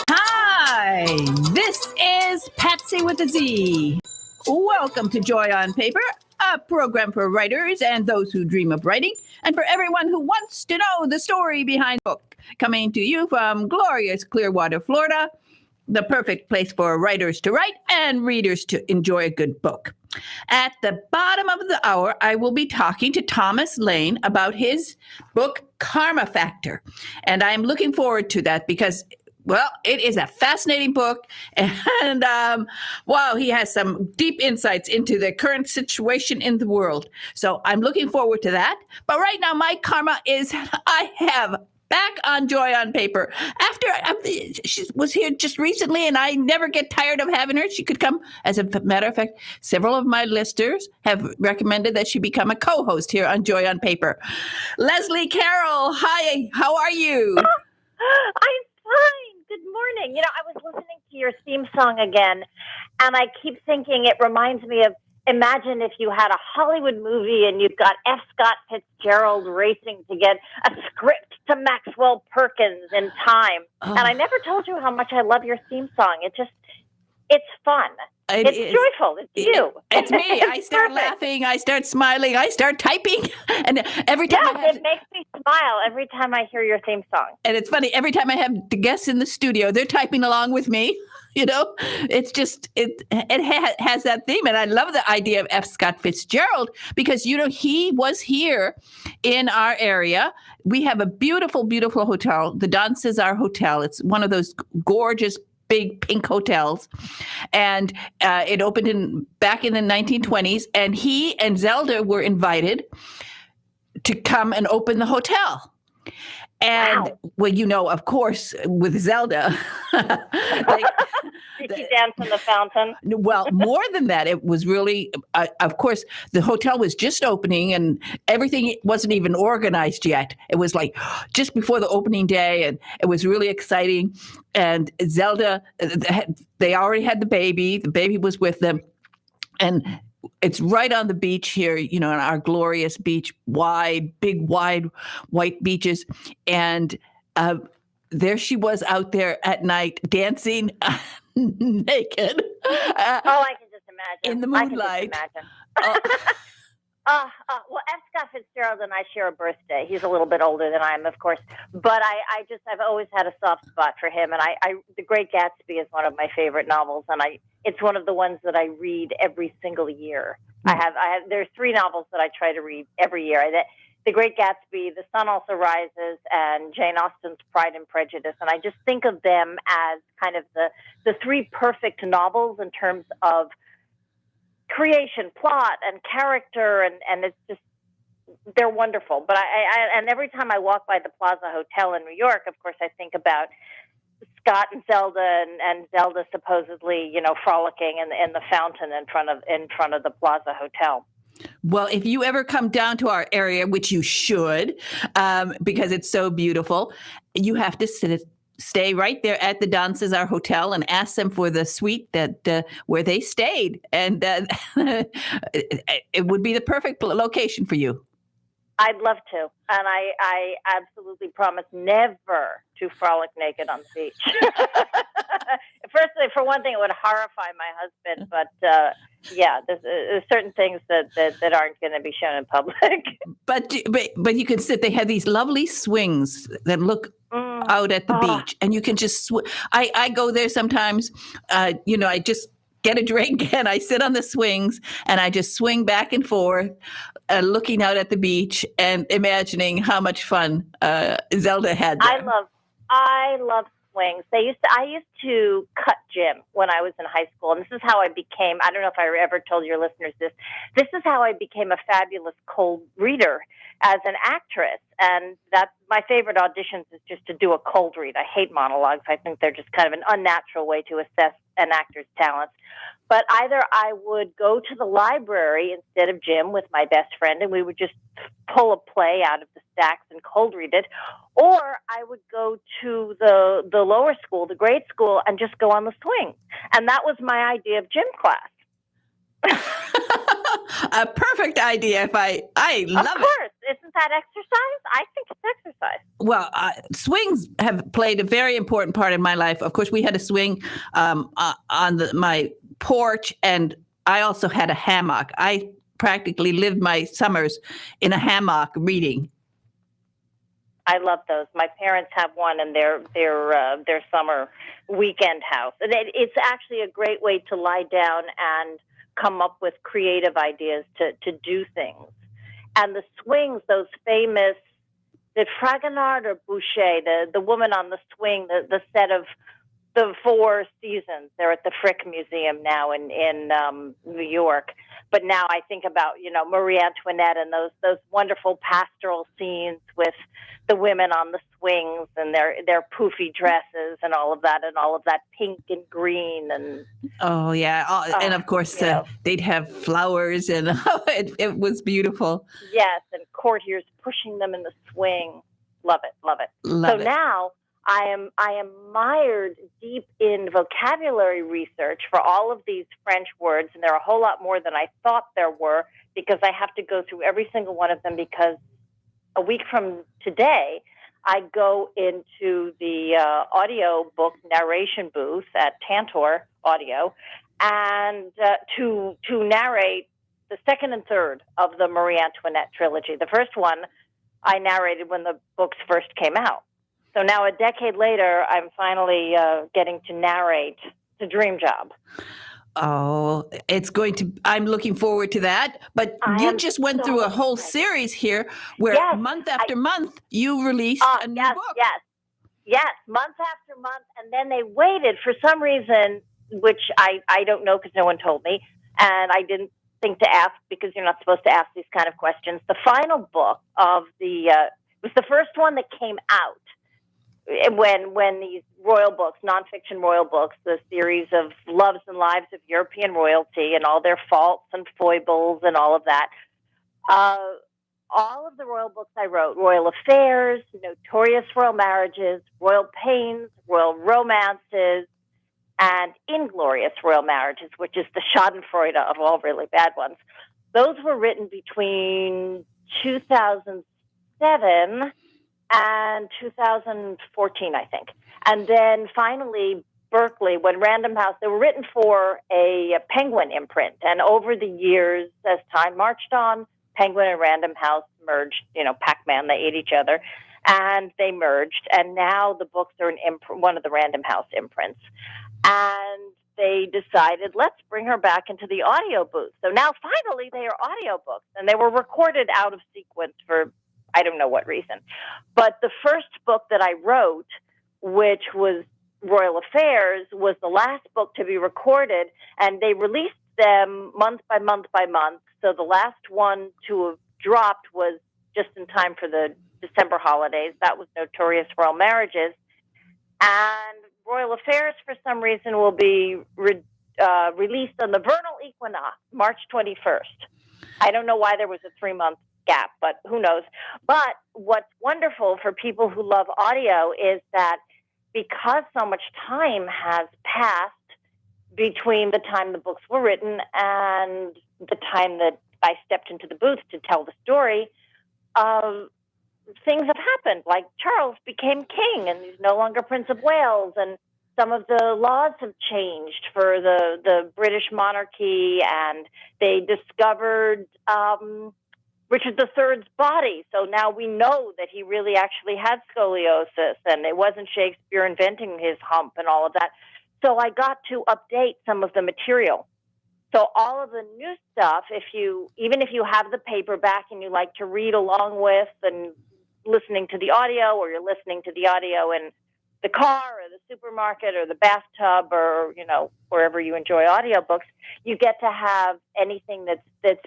Hi, this is Patsy with a Z. Welcome to Joy on Paper, a program for writers and those who dream of writing, and for everyone who wants to know the story behind the book. Coming to you from glorious Clearwater, Florida, the perfect place for writers to write and readers to enjoy a good book. At the bottom of the hour, I will be talking to Thomas Lane about his book, Karma Factor. And I'm looking forward to that because, well, it is a fascinating book. And, wow, he has some deep insights into the current situation in the world. So I'm looking forward to that. But right now, my karma is I have back on Joy on Paper. After she was here just recently, and I never get tired of having her. She could come. As a matter of fact, several of my listeners have recommended that she become a co-host here on Joy on Paper. Leslie Carroll, hi, how are you? I'm fine. Good morning. You know, I was listening to your theme song again, and I keep thinking it reminds me of, imagine if you had a Hollywood movie and you've got F. Scott Fitzgerald racing to get a script to Maxwell Perkins in time. Oh. And I never told you how much I love your theme song. It's fun. It's joyful. It's you. It's me. I start laughing. I start smiling. I start typing. And every time it makes me smile every time I hear your theme song. And it's funny. Every time I have the guests in the studio, they're typing along with me. You know, it's just, it has that theme. And I love the idea of F. Scott Fitzgerald because, you know, he was here in our area. We have a beautiful, beautiful hotel, the Don Cesar Hotel. It's one of those gorgeous big pink hotels. And it opened back in the 1920s. And he and Zelda were invited to come and open the hotel. And, wow. Well, you know, of course, with Zelda, did she dance in the fountain? Well, more than that, it was really, of course, the hotel was just opening and everything wasn't even organized yet. It was like just before the opening day, and it was really exciting. And Zelda, they already had the baby. The baby was with them. And it's right on the beach here, you know, on our glorious beach, big, wide, white beaches. And there she was out there at night dancing naked. I can just imagine. In the moonlight. I can just imagine. Well, F. Scott Fitzgerald and I share a birthday. He's a little bit older than I am, of course. But I've always had a soft spot for him. And The Great Gatsby is one of my favorite novels. And it's one of the ones that I read every single year. There's 3 novels that I try to read every year. The Great Gatsby, The Sun Also Rises, and Jane Austen's Pride and Prejudice. And I just think of them as kind of the 3 perfect novels in terms of creation, plot, and character, and it's just, they're wonderful. But and every time I walk by the Plaza Hotel in New York, of course, I think about Scott and Zelda, and Zelda supposedly, you know, frolicking in the fountain in front of the Plaza Hotel. Well, if you ever come down to our area, which you should, because it's so beautiful, you have to stay right there at the Don Cesar Hotel and ask them for the suite that where they stayed, and it would be the perfect location for you. I'd love to, and I absolutely promise never to frolic naked on the beach. Firstly, for one thing, it would horrify my husband, but yeah, there's certain things that aren't going to be shown in public. But you can sit. They have these lovely swings that look out at the beach, and you can just I go there sometimes. You know, I just get a drink and I sit on the swings and I just swing back and forth, looking out at the beach and imagining how much fun Zelda had there. I love swings. I used to cut gym when I was in high school, and this is how I became, I don't know if I ever told your listeners this is how I became a fabulous cold reader as an actress. And that's my favorite auditions is just to do a cold read. I hate monologues. I think they're just kind of an unnatural way to assess an actor's talents. But either I would go to the library instead of gym with my best friend, and we would just pull a play out of the stacks and cold read it, or I would go to the lower school, the grade school, and just go on the swing. And that was my idea of gym class. A perfect idea. I love it. Of course. Isn't that exercise? I think it's exercise. Well, swings have played a very important part in my life. Of course, we had a swing on my porch, and I also had a hammock. I practically lived my summers in a hammock reading. I love those. My parents have one in their summer weekend house, and it's actually a great way to lie down and come up with creative ideas to do things. And the swings, those famous, the Fragonard or Boucher, the woman on the swing, the set of the Four Seasons. They're at the Frick Museum now in New York. But now I think about, Marie Antoinette and those wonderful pastoral scenes with the women on the swings and their poofy dresses and all of that pink and green and oh yeah, and of course they'd have flowers and it was beautiful. Yes, and courtiers pushing them in the swing. Love it. Love it. Now I am mired deep in vocabulary research for all of these French words, and there are a whole lot more than I thought there were because I have to go through every single one of them because a week from today, I go into the audio book narration booth at Tantor Audio and to narrate the second and third of the Marie Antoinette trilogy. The first one I narrated when the books first came out. So now a decade later, I'm finally getting to narrate The Dream Job. Oh, I'm looking forward to that. But you just went through a whole series here where month after month you released a new book. Yes, month after month. And then they waited for some reason, which I don't know because no one told me. And I didn't think to ask because you're not supposed to ask these kind of questions. The final book of it was the first one that came out. When these royal books, nonfiction royal books, the series of loves and lives of European royalty and all their faults and foibles and all of that, all of the royal books I wrote, Royal Affairs, Notorious Royal Marriages, Royal Pains, Royal Romances, and Inglorious Royal Marriages, which is the schadenfreude of all really bad ones. Those were written between 2007 and 2014, I think. And then finally, Berkeley, when Random House, they were written for a Penguin imprint. And over the years, as time marched on, Penguin and Random House merged, Pac-Man, they ate each other, and they merged. And now the books are one of the Random House imprints. And they decided, let's bring her back into the audio booth. So now finally they are audiobooks, and they were recorded out of sequence for I don't know what reason. But the first book that I wrote, which was Royal Affairs, was the last book to be recorded, and they released them month by month by month. So the last one to have dropped was just in time for the December holidays. That was Notorious Royal Marriages. And Royal Affairs, for some reason, will be released on the vernal equinox, March 21st. I don't know why there was a 3-month gap, but who knows. But what's wonderful for people who love audio is that because so much time has passed between the time the books were written and the time that I stepped into the booth to tell the story, things have happened. Like Charles became king and he's no longer Prince of Wales, and some of the laws have changed for the British monarchy, and they discovered Richard III's body. So now we know that he really actually had scoliosis, and it wasn't Shakespeare inventing his hump and all of that. So I got to update some of the material. So all of the new stuff, even if you have the paperback and you like to read along with and listening to the audio, or you're listening to the audio in the car or the supermarket or the bathtub or, wherever you enjoy audiobooks, you get to have anything that's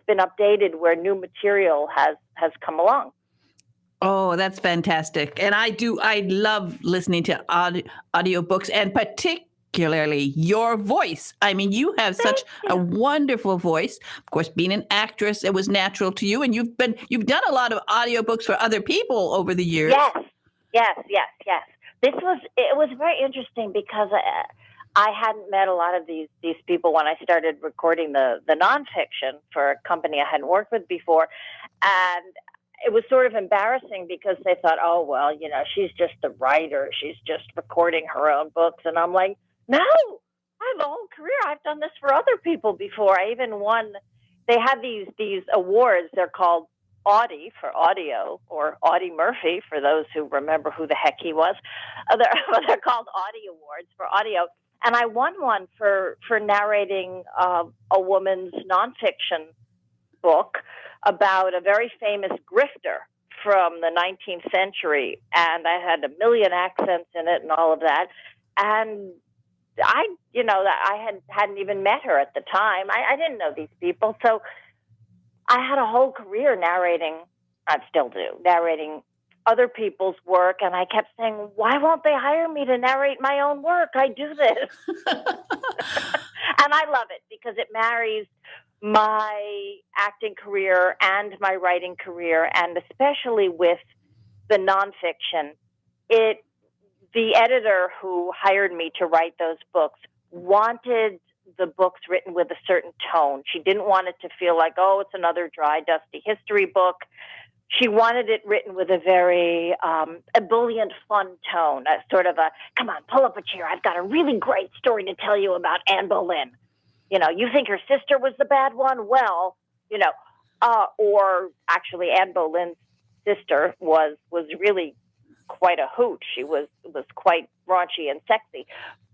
been updated where new material has come along. Oh, that's fantastic. And I love listening to audiobooks, and particularly your voice. I mean, you have such a wonderful voice. Of course, being an actress, it was natural to you, and you've done a lot of audiobooks for other people over the years. Yes. It was very interesting because I hadn't met a lot of these people when I started recording the nonfiction for a company I hadn't worked with before. And it was sort of embarrassing because they thought, oh, well, she's just the writer. She's just recording her own books. And I'm like, no, I have a whole career. I've done this for other people before. I even won. They have these awards. They're called Audie for audio, or Audie Murphy for those who remember who the heck he was. They're called Audie Awards for audio. And I won one for narrating a woman's nonfiction book about a very famous grifter from the 19th century. And I had a million accents in it and all of that. And I hadn't even met her at the time. I didn't know these people. So I had a whole career narrating, I still do, narrating other people's work. And I kept saying, why won't they hire me to narrate my own work? I do this. And I love it because it marries my acting career and my writing career, and especially with the nonfiction. The editor who hired me to write those books wanted the books written with a certain tone. She didn't want it to feel like, oh, it's another dry, dusty history book. She wanted it written with a very ebullient, fun tone, a sort of a, come on, pull up a chair. I've got a really great story to tell you about Anne Boleyn. You think her sister was the bad one? Well, or actually Anne Boleyn's sister was really quite a hoot. She was quite raunchy and sexy.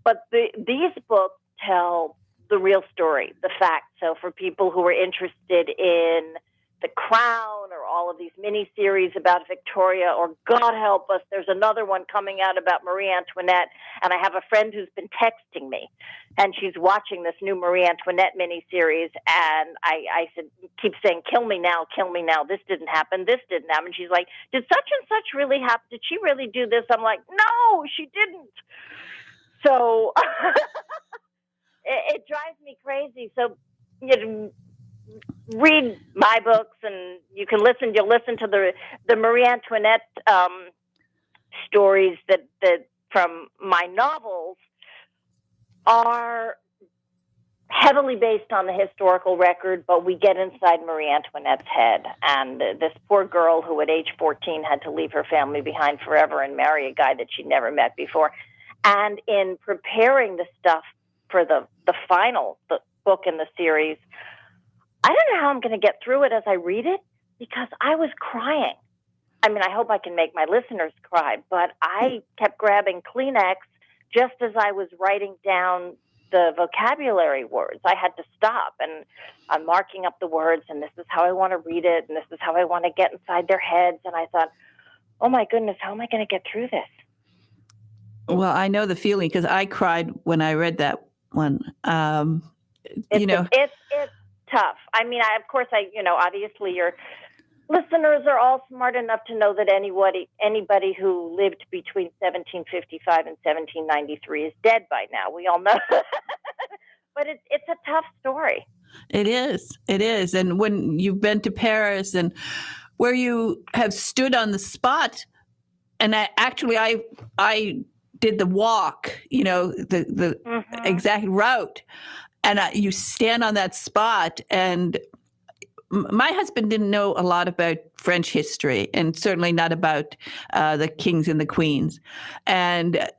But these books tell the real story, the facts. So for people who are interested in The Crown or all of these mini-series about Victoria, or God help us, there's another one coming out about Marie Antoinette. And I have a friend who's been texting me, and she's watching this new Marie Antoinette mini-series. And I said, keep saying, kill me now, this didn't happen, this didn't happen. She's like, did such and such really happen? Did she really do this? I'm like, no, she didn't. So it drives me crazy. So read my books, and you'll listen to the Marie Antoinette stories that from my novels are heavily based on the historical record, but we get inside Marie Antoinette's head. And this poor girl who at age 14 had to leave her family behind forever and marry a guy that she'd never met before. And in preparing the stuff for the final book in the series, I don't know how I'm going to get through it as I read it, because I was crying. I mean, I hope I can make my listeners cry, but I kept grabbing Kleenex just as I was writing down the vocabulary words. I had to stop, and I'm marking up the words, and this is how I want to read it, and this is how I want to get inside their heads. And I thought, oh my goodness, how am I going to get through this? Well, I know the feeling because I cried when I read that one. It's tough. I mean, obviously your listeners are all smart enough to know that anybody who lived between 1755 and 1793 is dead by now. We all know. But it's a tough story. It is. And when you've been to Paris and where you have stood on the spot, and I did the walk, the exact route. And you stand on that spot. And my husband didn't know a lot about French history, and certainly not about the kings and the queens. And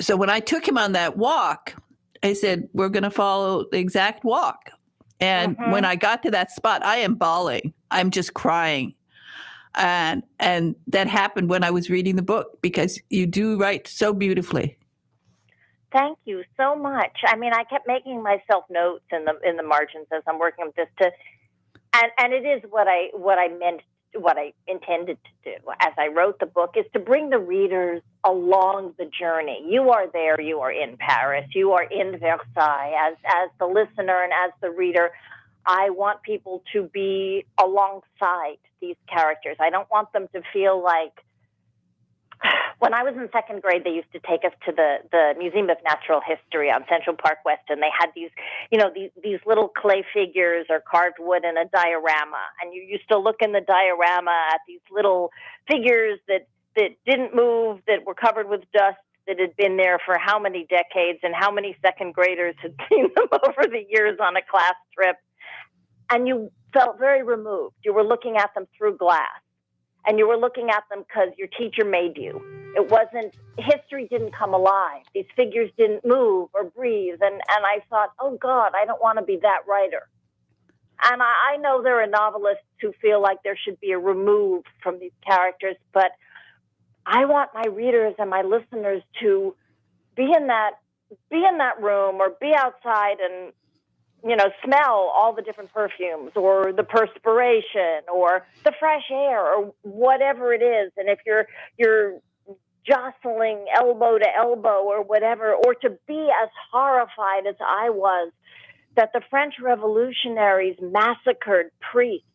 so when I took him on that walk, I said, we're going to follow the exact walk. And when I got to that spot, I am bawling. I'm just crying. And that happened when I was reading the book, because you do write so beautifully. Thank you so much. I mean, I kept making myself notes in the margins as I'm working with this and it is what I meant, what I intended to do as I wrote the book, is to bring the readers along the journey. You are there, you are in Paris, you are in Versailles. As the listener and as the reader, I want people to be alongside these characters. I don't want them to feel like, when I was in second grade, they used to take us to the Museum of Natural History on Central Park West, and they had these little clay figures or carved wood in a diorama, and you used to look in the diorama at these little figures that didn't move, that were covered with dust, that had been there for how many decades, and how many second graders had seen them over the years on a class trip, and you felt very removed. You were looking at them through glass. and you were looking at them because your teacher made you. It wasn't, history didn't come alive. These figures didn't move or breathe. And I thought, oh God, I don't want to be that writer. And I know there are novelists who feel like there should be a remove from these characters, but I want my readers and my listeners to be in that room or be outside and, smell all the different perfumes or the perspiration or the fresh air or whatever it is. And if you're jostling elbow to elbow or whatever, or to be as horrified as I was that the French revolutionaries massacred priests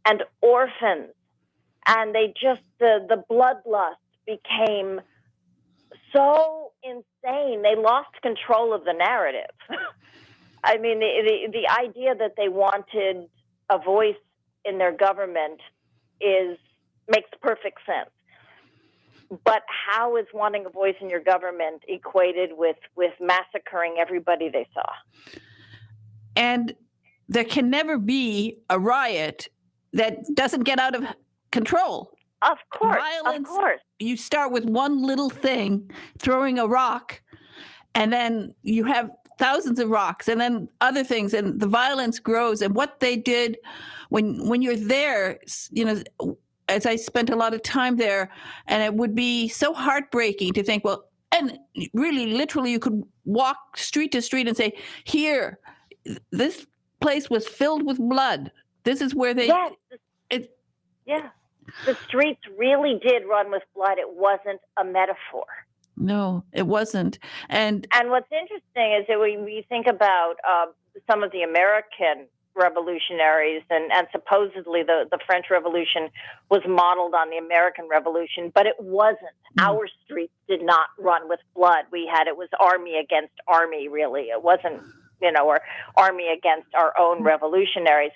and orphans, and they just, the bloodlust became so insane, they lost control of the narrative. I mean, the idea that they wanted a voice in their government makes perfect sense. But how is wanting a voice in your government equated with massacring everybody they saw? And there can never be a riot that doesn't get out of control. Of course, Violence, of course. You start with one little thing, throwing a rock, and then you have thousands of rocks, and then other things, and the violence grows. And what they did when you're there, as I spent a lot of time there, and it would be so heartbreaking to think, well, and really, literally, you could walk street to street and say, here, this place was filled with blood. This is where they... Yes. The streets really did run with blood. It wasn't a metaphor. No, it wasn't. And what's interesting is that when we think about some of the American revolutionaries, and supposedly the French Revolution was modeled on the American Revolution, but it wasn't. Our streets did not run with blood. It was army against army, really. It wasn't, or army against our own revolutionaries.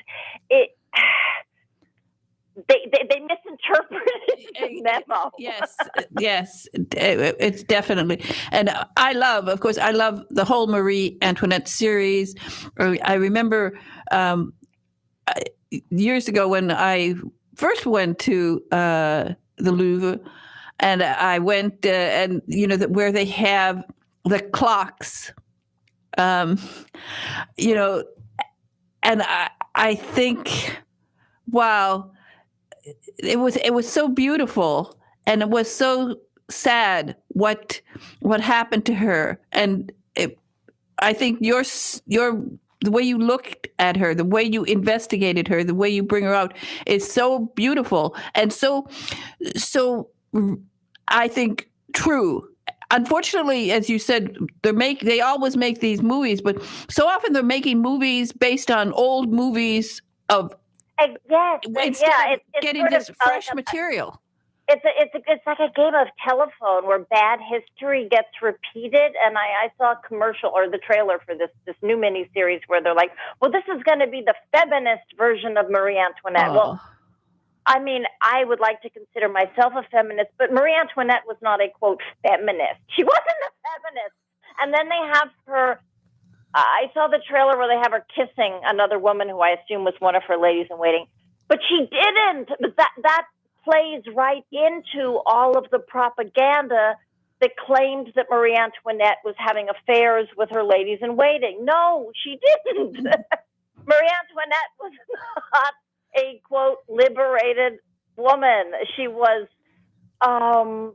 They misinterpreted the memo. Yes, it's definitely. And I love the whole Marie Antoinette series. I remember years ago when I first went to the Louvre, and I went where they have the clocks, and I think, wow. It was so beautiful, and it was so sad what happened to her. And I think the way you looked at her, the way you investigated her, the way you bring her out is so beautiful and so I think true. Unfortunately, as you said, they always make these movies, but so often they're making movies based on old movies of. Yes, it's getting this fresh material. It's like a game of telephone where bad history gets repeated. And I saw a commercial or the trailer for this new miniseries where they're like, well, this is going to be the feminist version of Marie Antoinette. Oh. Well, I mean, I would like to consider myself a feminist, but Marie Antoinette was not a, quote, feminist. She wasn't a feminist. And then they have her... I saw the trailer where they have her kissing another woman who I assume was one of her ladies in waiting, but she didn't. But that plays right into all of the propaganda that claimed that Marie Antoinette was having affairs with her ladies in waiting. No, she didn't. Marie Antoinette was not a, quote, liberated woman. She was, I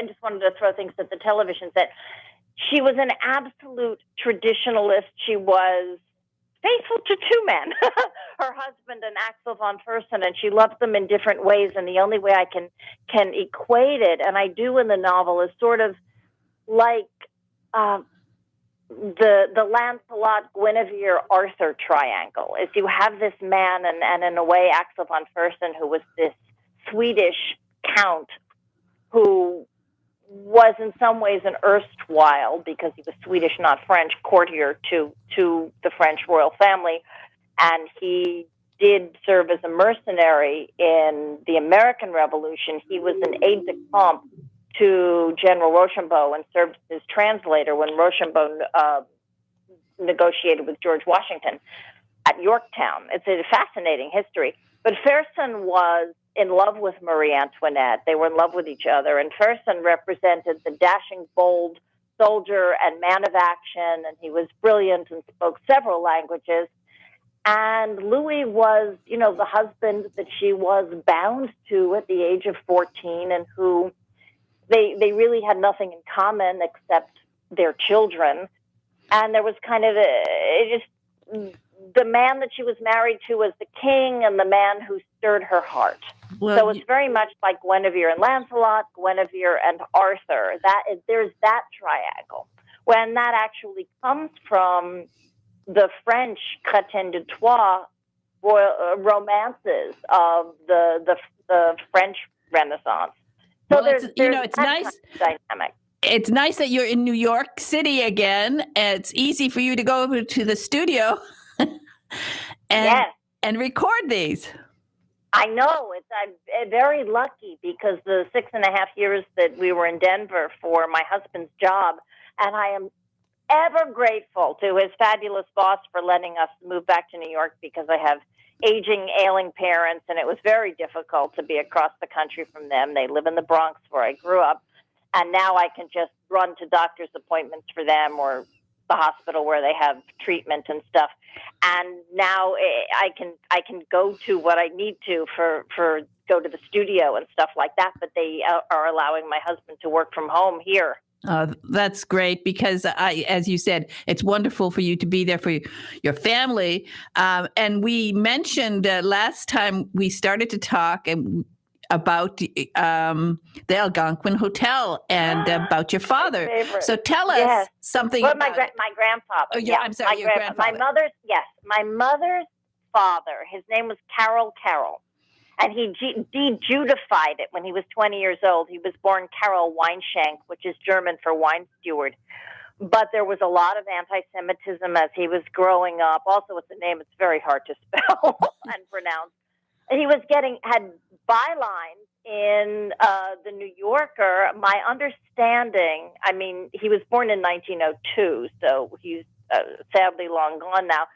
just wanted to throw things at the television set. She was an absolute traditionalist. She was faithful to two men, her husband and Axel von Fersen, and she loved them in different ways. And the only way I can equate it, and I do in the novel, is sort of like the Lancelot, Guinevere, Arthur triangle. Is you have this man, and in a way, Axel von Fersen, who was this Swedish count who was in some ways an erstwhile, because he was Swedish, not French, courtier to the French royal family. And he did serve as a mercenary in the American Revolution. He was an aide-de-camp to General Rochambeau and served as his translator when Rochambeau negotiated with George Washington. at Yorktown. It's a fascinating history. But Fersen was in love with Marie Antoinette. They were in love with each other. And Fersen represented the dashing, bold soldier and man of action. And he was brilliant and spoke several languages. And Louis was, the husband that she was bound to at the age of 14, and who they really had nothing in common except their children. And there was kind of the man that she was married to was the king, and the man who stirred her heart. Well, so it's very much like Guinevere and Lancelot, Guinevere and Arthur. There's that triangle. When that actually comes from the French Chrétien de Troyes romances of the French Renaissance. So well, it's nice. Dynamic. It's nice that you're in New York City again. It's easy for you to go over to the studio and record these. I know. I'm very lucky because the 6.5 years that we were in Denver for my husband's job, and I am ever grateful to his fabulous boss for letting us move back to New York, because I have aging, ailing parents, and it was very difficult to be across the country from them. They live in the Bronx where I grew up, and now I can just run to doctor's appointments for them, or the hospital where they have treatment and stuff. And now I can go to what I need to for go to the studio and stuff like that, but they are allowing my husband to work from home here. That's great, because as you said, it's wonderful for you to be there for your family. And we mentioned last time we started to talk about the Algonquin Hotel and about your father. So tell us something about my grandfather. Oh, yeah, I'm sorry, your grandfather. My mother's father, his name was Carroll. And he de-Judified it when he was 20 years old. He was born Carol Weinshank, which is German for wine steward. But there was a lot of anti-Semitism as he was growing up. Also, it's a name it's very hard to spell and pronounce. And he had bylines in the New Yorker. My understanding, he was born in 1902, so he's sadly long gone now.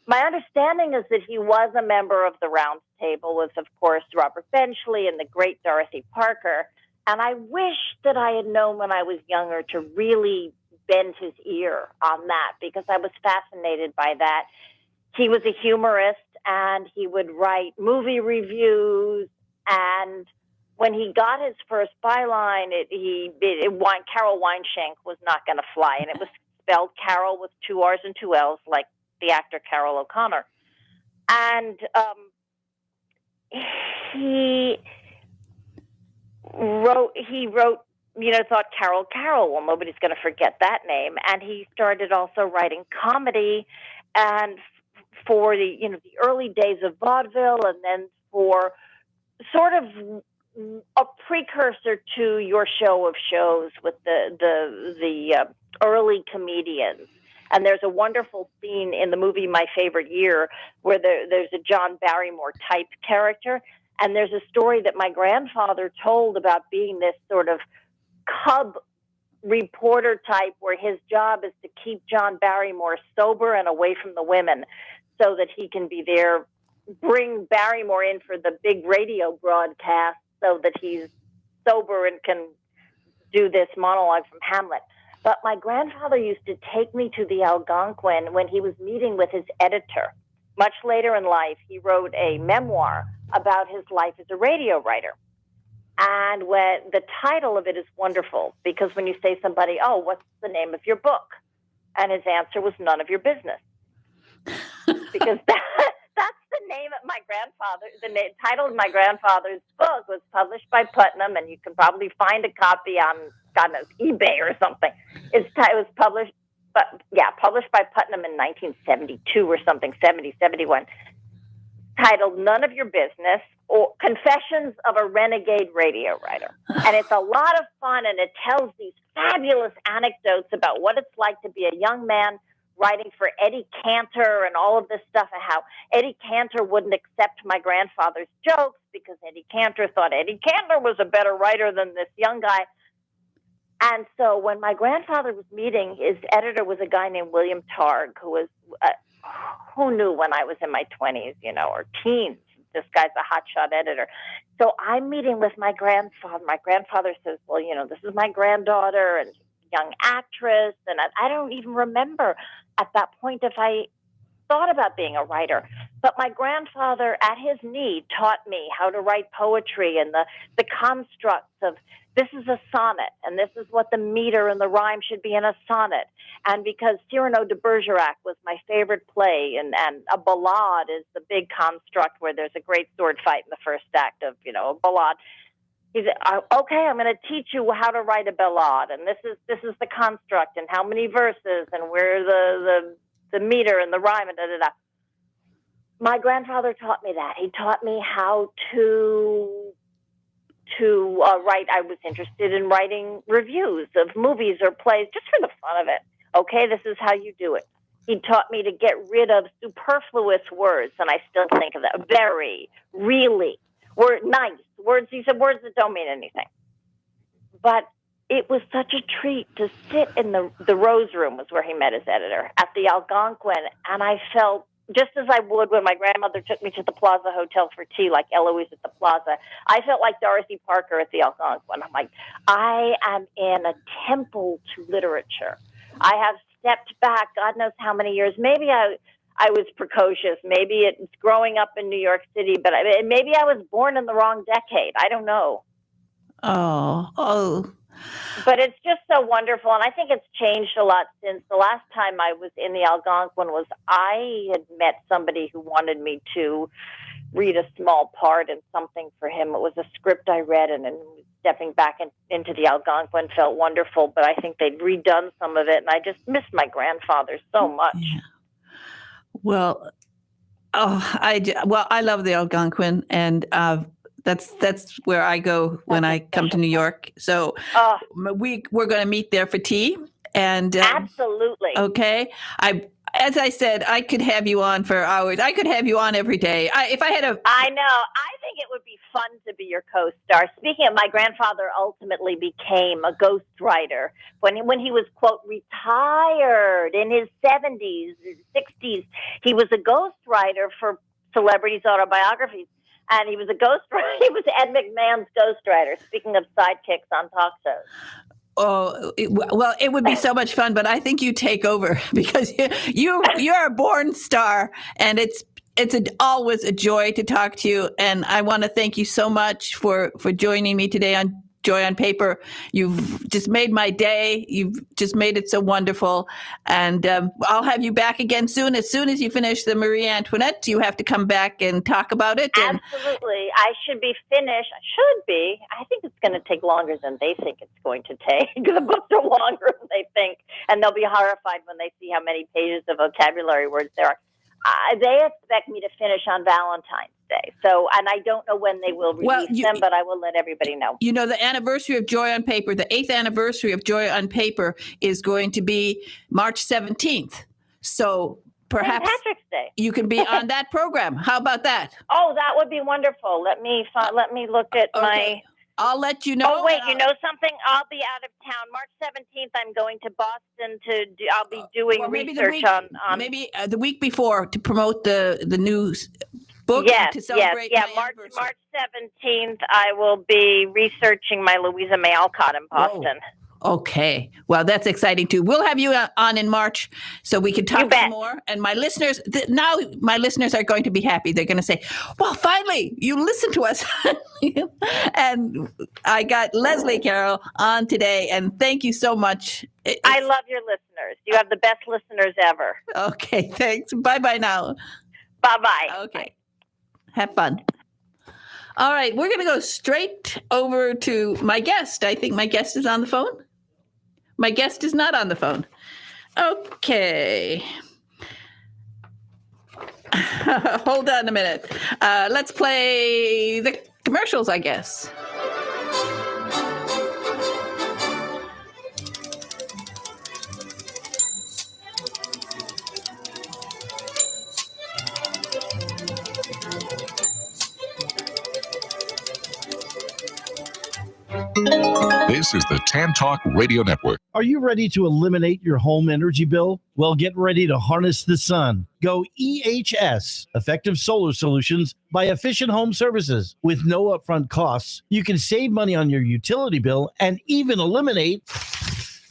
My understanding is that he was a member of the Round Table with, of course, Robert Benchley and the great Dorothy Parker. And I wish that I had known when I was younger to really bend his ear on that, because I was fascinated by that. He was a humorist, and he would write movie reviews. And when he got his first byline, Carol Weinshank was not going to fly. And it was spelled Carol with 2 R's and 2 L's, like the actor Carroll O'Connor. And he wrote, thought Carol, well, nobody's going to forget that name. And he started also writing comedy, and for the early days of vaudeville, and then for sort of a precursor to your show of shows with the early comedians. And there's a wonderful scene in the movie My Favorite Year where there's a John Barrymore type character. And there's a story that my grandfather told about being this sort of cub reporter type, where his job is to keep John Barrymore sober and away from the women, so that he can be there, bring Barrymore in for the big radio broadcast, so that he's sober and can do this monologue from Hamlet. But my grandfather used to take me to the Algonquin when he was meeting with his editor. Much later in life, he wrote a memoir about his life as a radio writer. And when the title of it is wonderful, because when you say somebody, oh, what's the name of your book? And his answer was none of your business. Because that's the name of my grandfather. The title of my grandfather's book was published by Putnam, and you can probably find a copy on, God knows, eBay or something. It was published by Putnam in 1972 or something, 71, titled None of Your Business, or Confessions of a Renegade Radio Writer. And it's a lot of fun, and it tells these fabulous anecdotes about what it's like to be a young man writing for Eddie Cantor and all of this stuff, and how Eddie Cantor wouldn't accept my grandfather's jokes because Eddie Cantor thought Eddie Cantor was a better writer than this young guy. And so when my grandfather was meeting, his editor was a guy named William Targ, who was who knew when I was in my 20s, or teens, this guy's a hotshot editor. So I'm meeting with my grandfather. My grandfather says, well, this is my granddaughter and young actress. And I don't even remember at that point if I thought about being a writer. But my grandfather, at his knee, taught me how to write poetry and the constructs of this is a sonnet, and this is what the meter and the rhyme should be in a sonnet. And because Cyrano de Bergerac was my favorite play, and a ballade is the big construct where there's a great sword fight in the first act of, a ballade. He said, okay, I'm going to teach you how to write a ballade, and this is the construct, and how many verses, and where the meter and the rhyme, and da-da-da. My grandfather taught me that. He taught me how to write. I was interested in writing reviews of movies or plays just for the fun of it. Okay, this is how you do it. He taught me to get rid of superfluous words, and I still think of that. Very, really, nice words. He said words that don't mean anything. But it was such a treat to sit in the Rose Room, was where he met his editor, at the Algonquin, and I felt just as I would when my grandmother took me to the Plaza Hotel for tea, like Eloise at the Plaza. I felt like Dorothy Parker at the Algonquin. I'm like, I am in a temple to literature. I have stepped back God knows how many years. Maybe I was precocious. Maybe it's growing up in New York City, but maybe I was born in the wrong decade. I don't know. Oh. But it's just so wonderful, and I think it's changed a lot since the last time I was in the Algonquin. I had met somebody who wanted me to read a small part in something for him. It was a script I read, and stepping back into the Algonquin felt wonderful, but I think they'd redone some of it, and I just missed my grandfather so much. Yeah. Well, I love the Algonquin, and that's where I go when I come to New York. So we're going to meet there for tea. And absolutely. Okay. As I said, I could have you on for hours. I could have you on every day. I know. I think it would be fun to be your co-star. Speaking of, my grandfather ultimately became a ghostwriter when he was, quote, retired in his 70s, 60s. He was a ghostwriter for celebrities' autobiographies. And he was a ghostwriter. He was Ed McMahon's ghostwriter, speaking of sidekicks on talk shows. It would be so much fun, but I think you take over because you're a born star, and it's always a joy to talk to you. And I want to thank you so much for joining me today on Joy on Paper. You've just made my day. You've just made it so wonderful. And I'll have you back again soon. As soon as you finish the Marie Antoinette, you have to come back and talk about it. Absolutely. I should be finished. I should be. I think it's going to take longer than they think it's going to take. The books are longer than they think. And they'll be horrified when they see how many pages of vocabulary words there are. They expect me to finish on Valentine's Day. So, and I don't know when they will release them, but I will let everybody know. You know, the anniversary of Joy on Paper, the 8th anniversary of Joy on Paper is going to be March 17th. So perhaps St. Patrick's Day. You can be on that program. How about that? Oh, that would be wonderful. Let me look at my... I'll let you know. Oh, wait, you know something? I'll be out of town. March 17th, I'm going to Boston I'll be doing research on... Maybe the week before to promote the new book. To celebrate March 17th, I will be researching my Louisa May Alcott in Boston. Okay. Well, that's exciting too. We'll have you on in March so we can talk some more. And my listeners, now my listeners are going to be happy. They're going to say, well, finally, you listen to us. And I got Leslie Carroll on today. And thank you so much. I love your listeners. You have the best listeners ever. Okay. Thanks. Bye-bye now. Bye-bye. Okay. Have fun. All right. We're going to go straight over to my guest. I think my guest is on the phone. My guest is not on the phone. Okay. Hold on a minute. Let's play the commercials, I guess. This is the Tan Talk Radio Network. Are you ready to eliminate your home energy bill? Well, get ready to harness the sun. Go EHS, Effective Solar Solutions by Efficient Home Services. With no upfront costs, you can save money on your utility bill and even eliminate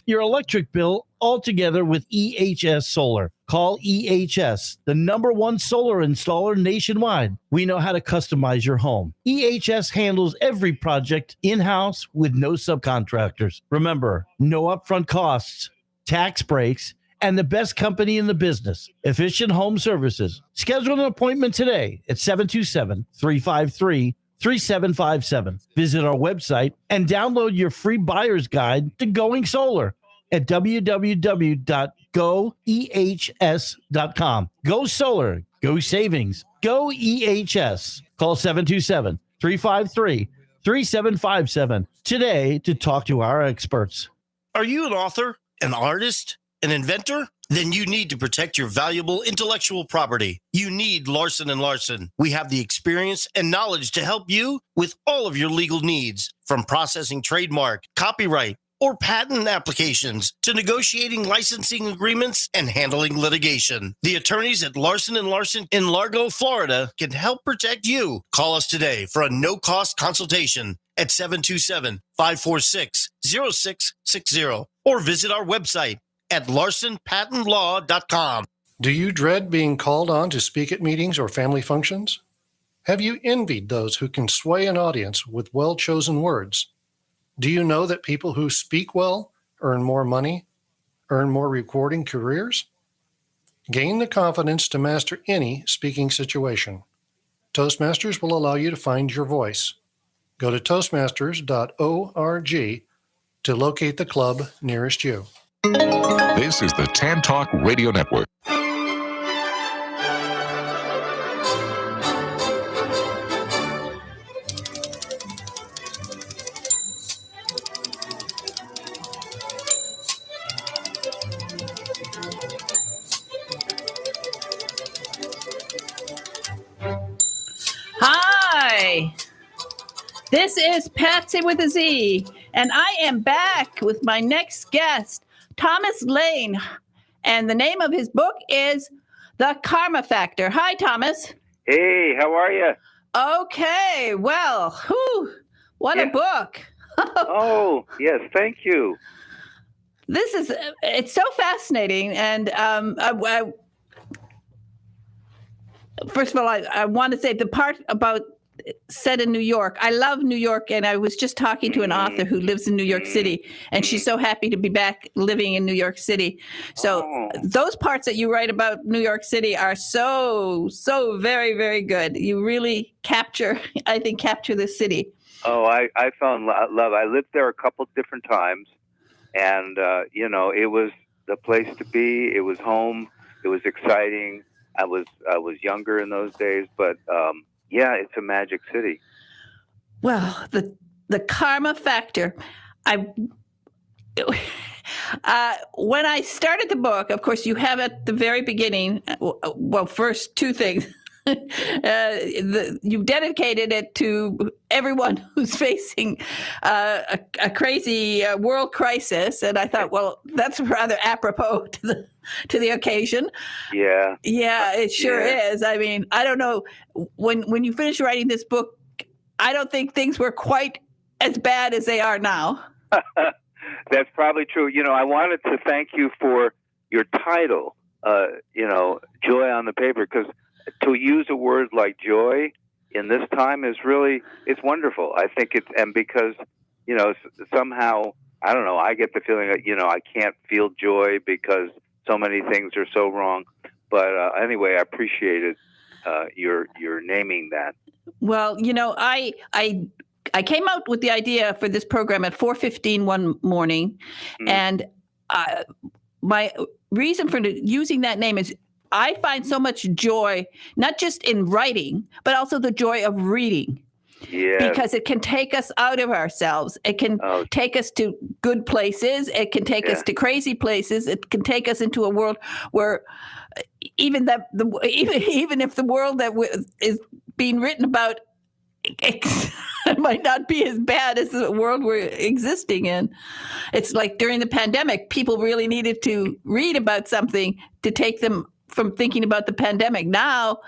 your electric bill altogether with EHS Solar. Call EHS, the #1 solar installer nationwide. We know how to customize your home. EHS handles every project in-house with no subcontractors. Remember, no upfront costs, tax breaks, and the best company in the business, Efficient Home Services. Schedule an appointment today at 727-353-3757. Visit our website and download your free buyer's guide to going solar at www.goehs.com. Go solar, go savings, go EHS. Call 727-353-3757 today to talk to our experts. Are you an author, an artist, an inventor? Then you need to protect your valuable intellectual property. You need Larson & Larson. We have the experience and knowledge to help you with all of your legal needs, from processing trademark, copyright, or patent applications to negotiating licensing agreements and handling litigation. The attorneys at Larson & Larson in Largo, Florida can help protect you. Call us today for a no-cost consultation at 727-546-0660 or visit our website at larsonpatentlaw.com. Do you dread being called on to speak at meetings or family functions? Have you envied those who can sway an audience with well-chosen words? Do you know that people who speak well earn more money, earn more recording careers? Gain the confidence to master any speaking situation. Toastmasters will allow you to find your voice. Go to toastmasters.org to locate the club nearest you. This is the Tan Talk Radio Network. Hi, this is Patsy with a Z, and I am back with my next guest, Thomas Lane, and the name of his book is The Karma Factor. Hi, Thomas. Hey, how are you? Okay, well, what a book. Oh, yes, thank you. It's so fascinating, and first of all, I want to say the part about set in New York. I love New York, and I was just talking to an author who lives in New York City, and she's so happy to be back living in New York City. So those parts that you write about New York City are so very, very good. You really capture the city. Oh, I fell in love. I lived there a couple different times, and it was the place to be. It was home. It was exciting. I was younger in those days, but yeah, it's a magic city. Well, the Karma Factor. When I started the book, of course, you have at the very beginning, first two things. You've dedicated it to everyone who's facing a crazy world crisis, and I thought, well, that's rather apropos to the occasion. Yeah, it sure is. I mean, I don't know, when you finished writing this book, I don't think things were quite as bad as they are now. That's probably true. I wanted to thank you for your title, Joy on the Paper, because to use a word like joy in this time is really, it's wonderful. I think and because, somehow, I don't know, I get the feeling that, I can't feel joy because so many things are so wrong. But anyway, I appreciated your naming that. Well, I came out with the idea for this program at 4:15 one morning, and my reason for using that name is I find so much joy, not just in writing, but also the joy of reading. Yeah. Because it can take us out of ourselves. It can take us to good places. It can take us to crazy places. It can take us into a world where even if the world that is being written about might not be as bad as the world we're existing in. It's like during the pandemic, people really needed to read about something to take them from thinking about the pandemic. Now,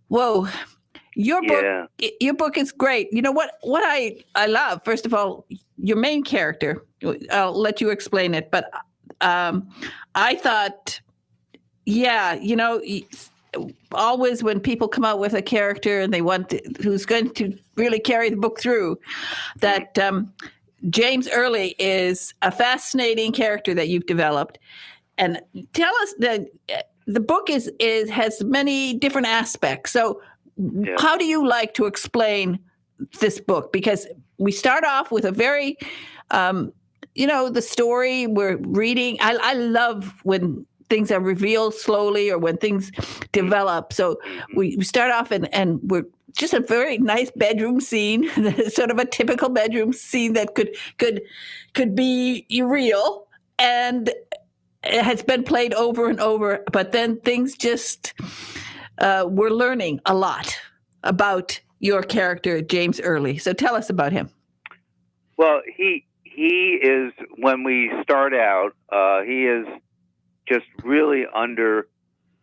whoa, your book is great. You know what I love, first of all, your main character. I'll let you explain it, but I thought, always when people come out with a character and they who's going to really carry the book through, that James Early is a fascinating character that you've developed. And tell us that the book has many different aspects. So how do you like to explain this book? Because we start off with a very, the story we're reading. I love when things are revealed slowly or when things develop. So we start off and we're just a very nice bedroom scene, sort of a typical bedroom scene that could be real, and it has been played over and over. But then things just we're learning a lot about your character, James Early. So tell us about him. Well, he is, when we start out, he is just really under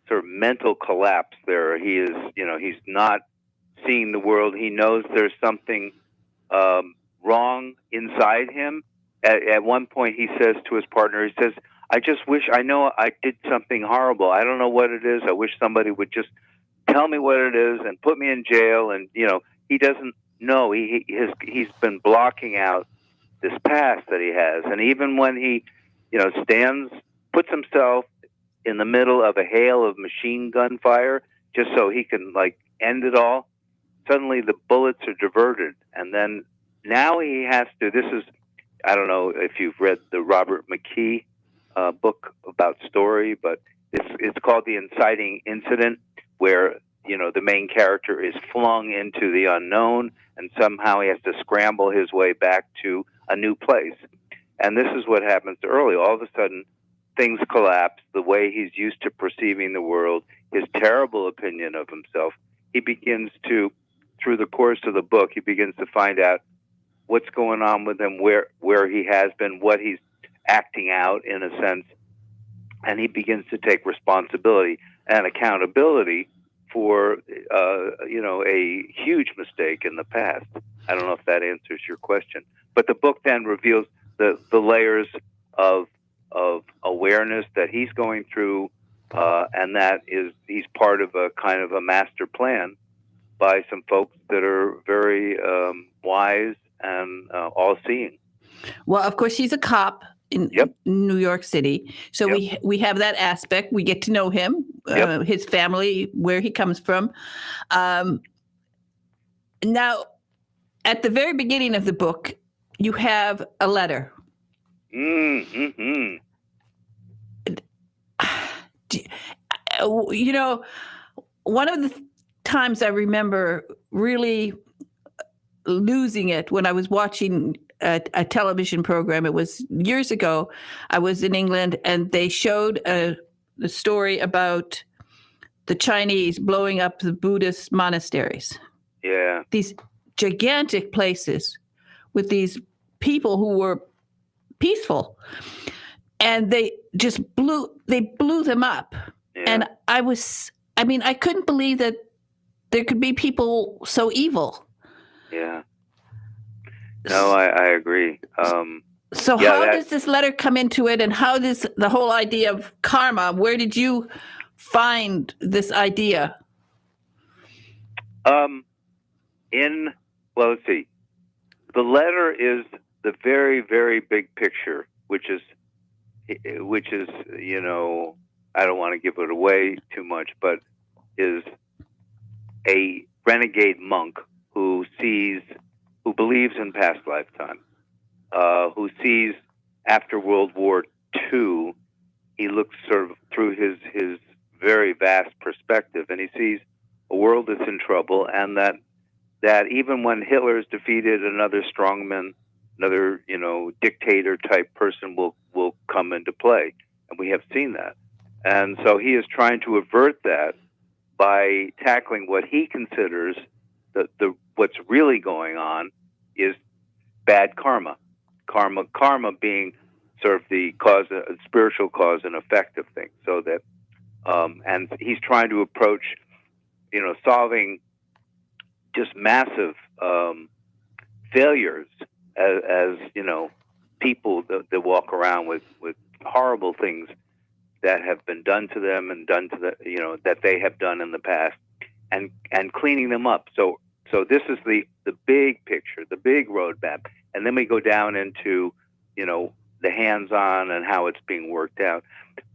sort of mental collapse there. He is, he's not seeing the world. He knows there's something wrong inside him. At one point, he says to his partner, he says, I just wish, I know I did something horrible. I don't know what it is. I wish somebody would just tell me what it is and put me in jail. And, he doesn't know. He's been blocking out this past that he has. And even when he, puts himself in the middle of a hail of machine gun fire just so he can end it all, suddenly the bullets are diverted. And then now he has to, I don't know if you've read the Robert McKee book about story, but it's called The Inciting Incident, where, the main character is flung into the unknown and somehow he has to scramble his way back to a new place. And this is what happens to Early. All of a sudden, things collapse, the way he's used to perceiving the world, his terrible opinion of himself. He begins to, through the course of the book, he begins to find out what's going on with him, where he has been, what he's acting out, in a sense. And he begins to take responsibility and accountability for, a huge mistake in the past. I don't know if that answers your question. But the book then reveals the layers of awareness that he's going through, and that he's part of a kind of a master plan by some folks that are very wise and all-seeing. Well, of course, he's a cop in New York City, so we have that aspect. We get to know him, his family, where he comes from. Now, at the very beginning of the book, you have a letter. Mm-hmm. One of the times I remember really losing it when I was watching a television program. It was years ago. I was in England, and they showed the story about the Chinese blowing up the Buddhist monasteries. Yeah. These gigantic places with these people who were peaceful, and they just blew them up. Yeah. And I couldn't believe that there could be people so evil. Yeah. No, I agree. So how does this letter come into it, and how does the whole idea of karma, where did you find this idea? Let's see. The letter is the very, very big picture, which is, I don't want to give it away too much, but is a renegade monk who believes in past lifetime, who sees after World War II, he looks sort of through his very vast perspective, and he sees a world that's in trouble, and that even when Hitler is defeated, another strongman, another dictator type person will come into play, and we have seen that. And so he is trying to avert that by tackling what he considers the what's really going on, is bad karma. Karma being sort of the cause, spiritual cause and effect of things. So that, and he's trying to approach, solving just massive failures as people that walk around with horrible things that have been done to them and done to that they have done in the past, and cleaning them up. So this is the big picture, the big roadmap, and then we go down into the hands-on and how it's being worked out.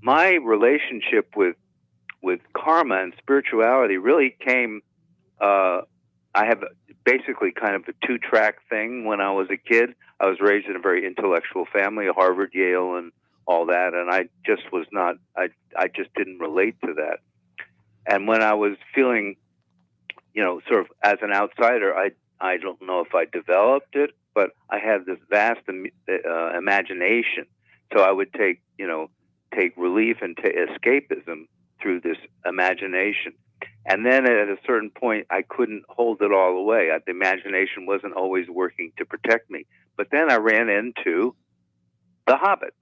My relationship with karma and spirituality really came. I have basically kind of a two-track thing. When I was a kid, I was raised in a very intellectual family, Harvard, Yale, and all that, and I just was not. I just didn't relate to that. And when I was feeling, sort of as an outsider, I don't know if I developed it, but I had this vast imagination. So I would take relief and escapism through this imagination. And then at a certain point, I couldn't hold it all away. The imagination wasn't always working to protect me. But then I ran into The Hobbit.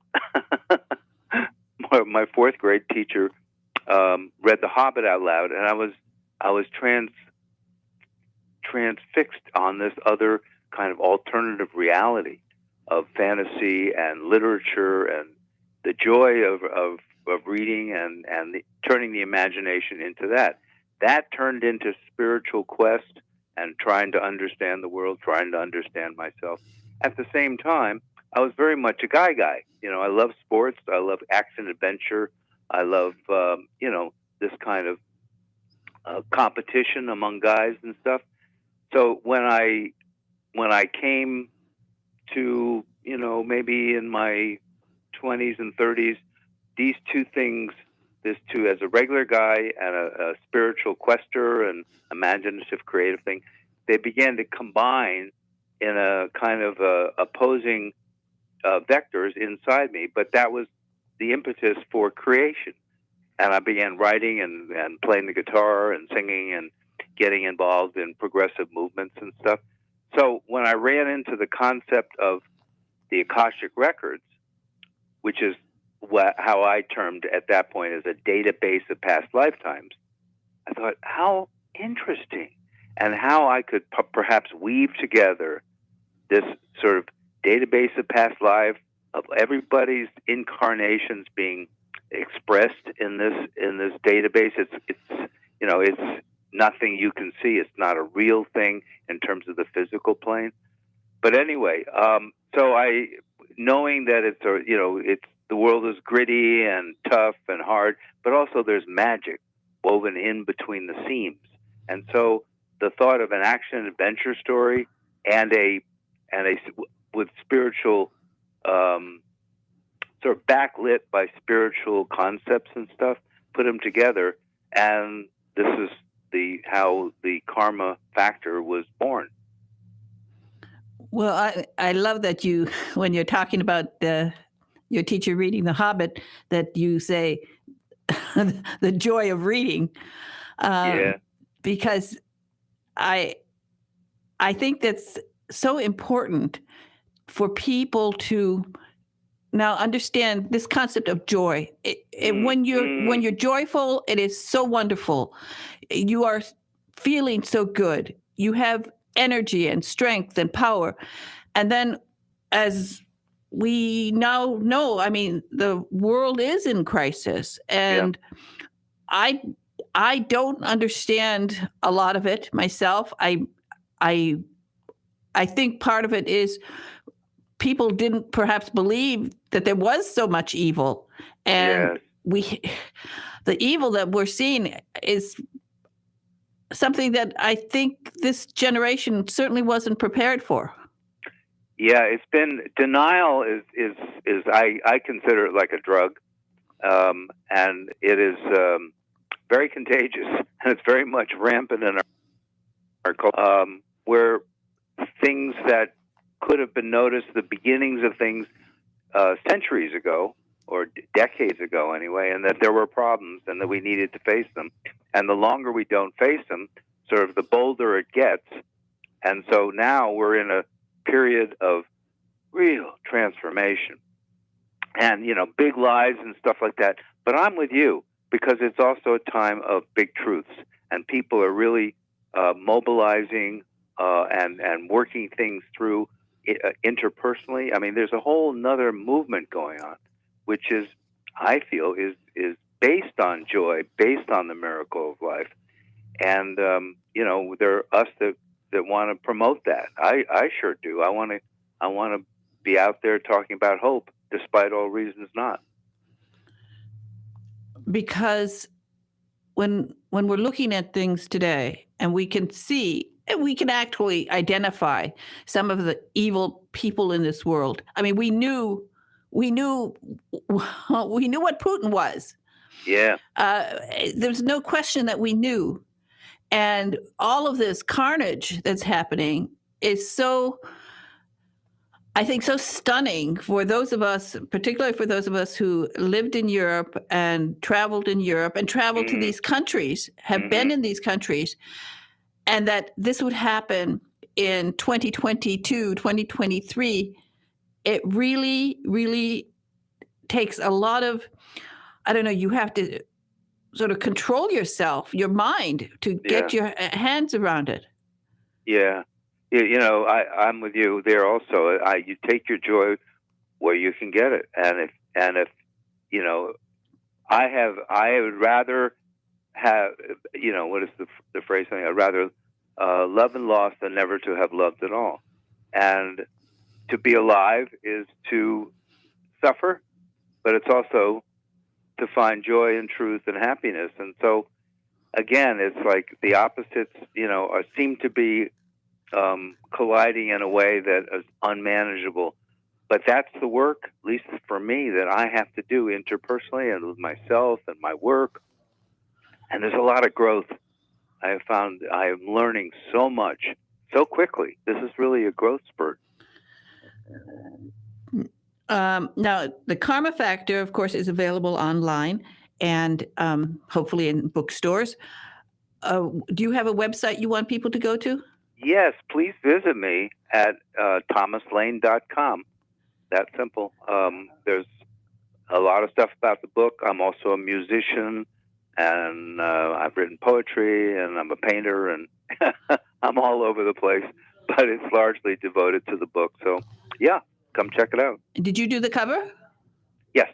My fourth grade teacher read The Hobbit out loud, and I was transfixed on this other kind of alternative reality of fantasy and literature, and the joy of reading and turning the imagination into that. That turned into spiritual quest and trying to understand the world, trying to understand myself. At the same time, I was very much a guy. I love sports. I love action adventure. I love, this kind of competition among guys and stuff. So when I came to, maybe in my 20s and 30s, these two things, as a regular guy and a spiritual quester and imaginative creative thing, they began to combine in a kind of opposing vectors inside me. But that was the impetus for creation. And I began writing and playing the guitar and singing and getting involved in progressive movements and stuff. So when I ran into the concept of the Akashic Records, which is how I termed at that point as a database of past lifetimes, I thought, how interesting, and how I could perhaps weave together this sort of database of past life of everybody's incarnations being expressed in this database. It's nothing you can see. It's not a real thing in terms of the physical plane. But anyway, so knowing that it's the world is gritty and tough and hard, but also there's magic woven in between the seams. And so the thought of an action adventure story and a with spiritual sort of backlit by spiritual concepts and stuff, put them together, and this is how the karma factor was born. Well, I love that when you're talking about your teacher reading The Hobbit, that you say the joy of reading. Because I think that's so important for people to now understand this concept of joy. When you're joyful, it is so wonderful. You are feeling so good. You have energy and strength and power. And then, as we now know, the world is in crisis, and I don't understand a lot of it myself. I think part of it is people didn't perhaps believe that there was so much evil, and the evil that we're seeing is something that I think this generation certainly wasn't prepared for. Yeah, it's been denial is I consider it like a drug, and it is very contagious, and it's very much rampant in our culture, where things that could have been noticed, the beginnings of things centuries ago or decades ago anyway, and that there were problems and that we needed to face them. And the longer we don't face them, sort of the bolder it gets. And so now we're in period of real transformation and, big lies and stuff like that. But I'm with you because it's also a time of big truths, and people are really mobilizing and working things through interpersonally. I mean, there's a whole nother movement going on, which is, I feel, is based on joy, based on the miracle of life. And, there are us that want to promote that. I sure do. I want to be out there talking about hope, despite all reasons not. Because when we're looking at things today, and we can see, and we can actually identify some of the evil people in this world. I mean, we knew what Putin was. Yeah. There's no question that we knew. And all of this carnage that's happening is so, I think, so stunning for those of us, particularly for those of us who lived in Europe and traveled in Europe and traveled to these countries, have been in these countries, and that this would happen in 2022, 2023. It really, really takes a lot of, you have to sort of control yourself, your mind, to get your hands around it. Yeah. I'm with you there also. You take your joy where you can get it. And if I would rather have, what is the phrase? I'd rather love and lost than never to have loved at all. And to be alive is to suffer, but it's also to find joy and truth and happiness. And so, again, it's like the opposites, seem to be colliding in a way that is unmanageable. But that's the work, at least for me, that I have to do interpersonally and with myself and my work. And there's a lot of growth. I have found I am learning so much so quickly. This is really a growth spurt. Now, the Karma Factor, of course, is available online and hopefully in bookstores. Do you have a website you want people to go to? Yes, please visit me at thomaslane.com. That simple. There's a lot of stuff about the book. I'm also a musician, and I've written poetry, and I'm a painter, and I'm all over the place. But it's largely devoted to the book. So, yeah. Come check it out. Did you do the cover? Yes.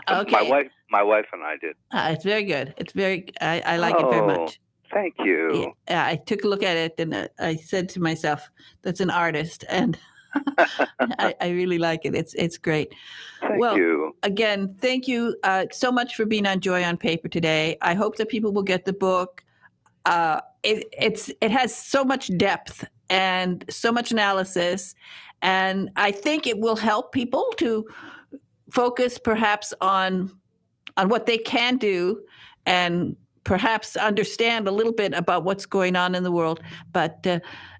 Okay. My wife and I did. It's very good. It's very. I like it very much. Thank you. Yeah, I took a look at it and I said to myself, "That's an artist," and I really like it. It's great. Thank you. Again, thank you so much for being on Joy on Paper today. I hope that people will get the book. It has so much depth and so much analysis. And I think it will help people to focus perhaps on what they can do and perhaps understand a little bit about what's going on in the world. But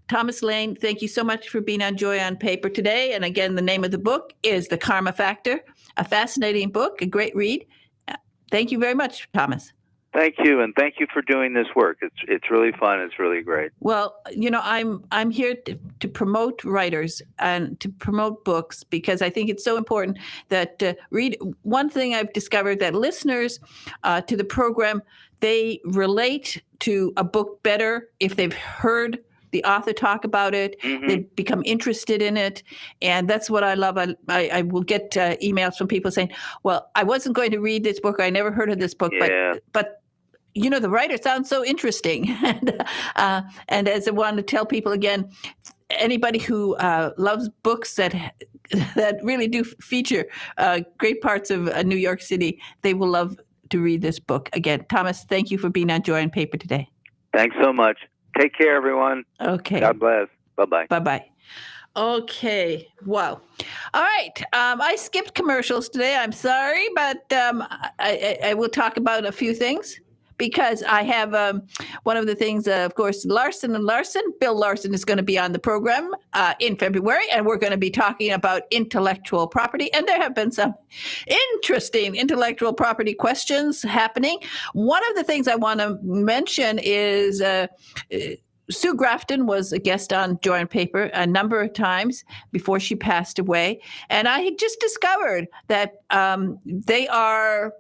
Thomas Lane, thank you so much for being on Joy on Paper today. And again, the name of the book is The Karma Factor, a fascinating book, a great read. Thank you very much, Thomas. Thank you, and thank you for doing this work. It's really fun. It's really great. Well, I'm here to promote writers and to promote books because I think it's so important that read. One thing I've discovered that listeners to the program, they relate to a book better if they've heard the author talk about it. They become interested in it, and that's what I love. I will get emails from people saying, "Well, I wasn't going to read this book. I never heard of this book, but." The writer sounds so interesting. And as I want to tell people again, anybody who loves books that really do feature great parts of New York City, they will love to read this book. Again, Thomas, thank you for being on Joy on Paper today. Thanks so much. Take care, everyone. Okay. God bless. Bye-bye. Bye-bye. Okay. Wow. All right. I skipped commercials today. I'm sorry, but I will talk about a few things. Because I have one of the things, of course, Larson & Larson. Bill Larson is going to be on the program in February, and we're going to be talking about intellectual property. And there have been some interesting intellectual property questions happening. One of the things I want to mention is Sue Grafton was a guest on Joy on Paper a number of times before she passed away, and I had just discovered that they are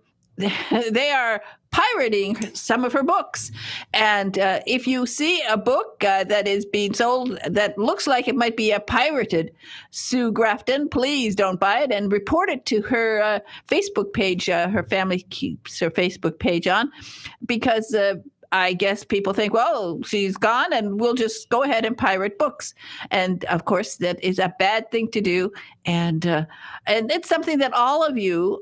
pirating some of her books. And if you see a book that is being sold that looks like it might be a pirated Sue Grafton, please don't buy it and report it to her Facebook page. Her family keeps her Facebook page on because I guess people think, well, she's gone and we'll just go ahead and pirate books. And of course, that is a bad thing to do. And it's something that all of you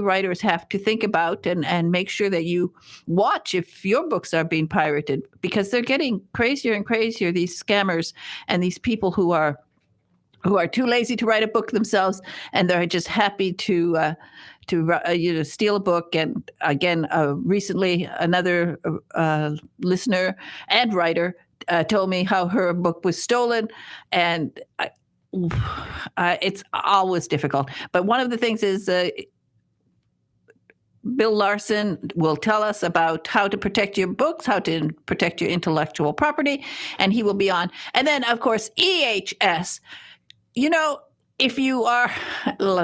writers have to think about and make sure that you watch if your books are being pirated, because they're getting crazier and crazier, these scammers and these people who are too lazy to write a book themselves, and they're just happy to steal a book. And again, recently, another listener and writer told me how her book was stolen, and it's always difficult. But one of the things is Bill Larson will tell us about how to protect your books, how to protect your intellectual property, and he will be on. And then, of course, EHS. If you are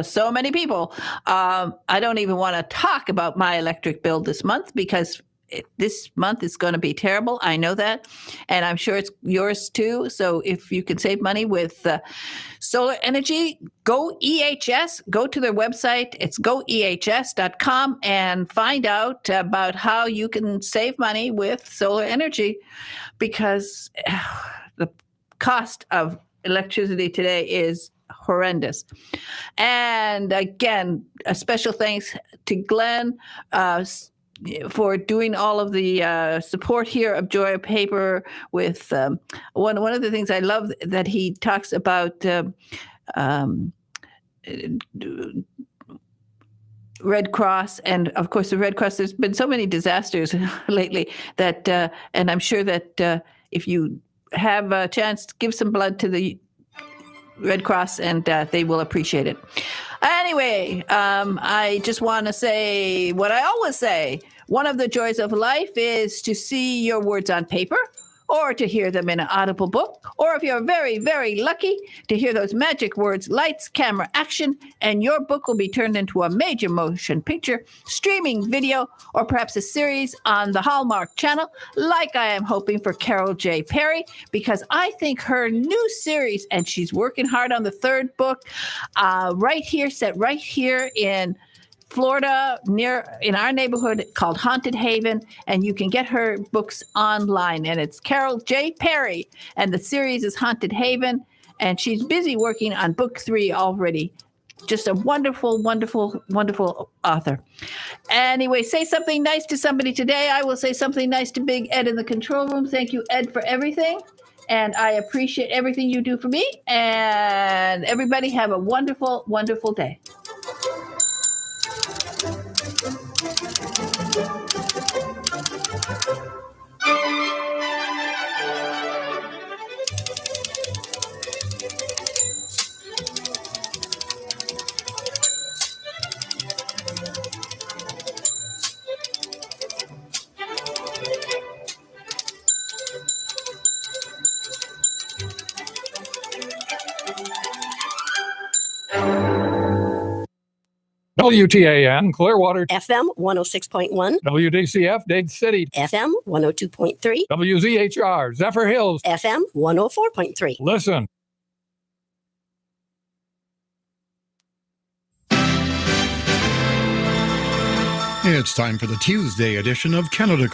so many people, I don't even want to talk about my electric bill this month because this month is going to be terrible. I know that. And I'm sure it's yours too. So if you can save money with solar energy, go EHS, go to their website. It's goehs.com and find out about how you can save money with solar energy, because the cost of electricity today is horrendous. And again, a special thanks to Glenn for doing all of the support here of Joy of Paper. With one of the things I love that he talks about Red Cross, and of course the Red Cross. There's been so many disasters lately that, and I'm sure that if you have a chance, give some blood to the Red Cross, and they will appreciate it. Anyway, I just want to say what I always say. One of the joys of life is to see your words on paper, or to hear them in an audible book, or if you're very, very lucky, to hear those magic words, lights, camera, action, and your book will be turned into a major motion picture, streaming video, or perhaps a series on the Hallmark Channel, like I am hoping for Carol J. Perry, because I think her new series, and she's working hard on the third book, set right here in Florida, in our neighborhood, called Haunted Haven, and you can get her books online. And it's Carol J. Perry, and the series is Haunted Haven, and she's busy working on book 3 already. Just a wonderful, wonderful, wonderful author. Anyway, say something nice to somebody today. I will say something nice to Big Ed in the control room. Thank you, Ed, for everything. And I appreciate everything you do for me. And everybody have a wonderful, wonderful day. WTAN, Clearwater, FM 106.1, WDCF, Dade City, FM 102.3, WZHR, Zephyrhills, FM 104.3. Listen. It's time for the Tuesday edition of Canada Call.